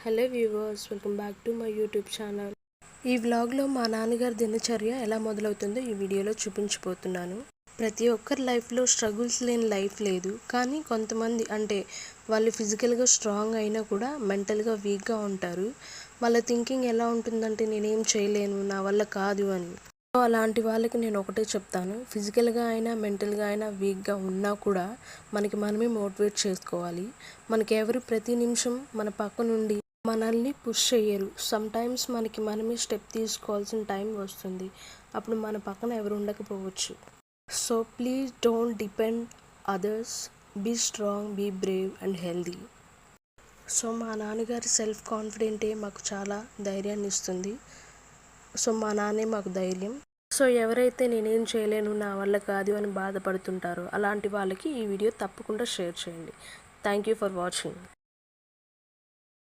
Hello viewers, welcome back to my YouTube channel. ఈ వ్లాగ్లో మా నాన్నగారి దినచర్య ఎలా మొదలవుతుందో ఈ వీడియోలో చూపించబోతున్నాను. ప్రతి ఒక్కరి లైఫ్లో స్ట్రగుల్స్ లేని లైఫ్ లేదు. కానీ కొంతమంది అంటే వాళ్ళు ఫిజికల్గా స్ట్రాంగ్ అయినా కూడా మెంటల్గా వీక్గా ఉంటారు. వాళ్ళ థింకింగ్ ఎలా ఉంటుందంటే నేనేం చేయలేను, నా వల్ల కాదు అని. అలాంటి వాళ్ళకి నేను ఒకటే చెప్తాను, ఫిజికల్గా అయినా మెంటల్గా అయినా వీక్గా ఉన్నా కూడా మనకి మనమే మోటివేట్ చేసుకోవాలి. మనకి ఎవరు ప్రతి నిమిషం మన పక్క నుండి మనల్ని పుష్ చేయరు. సమ్టైమ్స్ మనకి మనమే స్టెప్ తీసుకోవాల్సిన టైం వస్తుంది. అప్పుడు మన పక్కన ఎవరు ఉండకపోవచ్చు. So please don't depend others. Be strong, be brave and healthy. So మా నాన్నగారి సెల్ఫ్ కాన్ఫిడెంటే మాకు చాలా ధైర్యాన్ని ఇస్తుంది. సో మా నాన్నే మాకు ధైర్యం. సో ఎవరైతే నేనేం చేయలేను, నా వల్ల కాదు అని బాధపడుతుంటారో అలాంటి వాళ్ళకి ఈ వీడియో తప్పకుండా షేర్ చేయండి. Thank you for watching.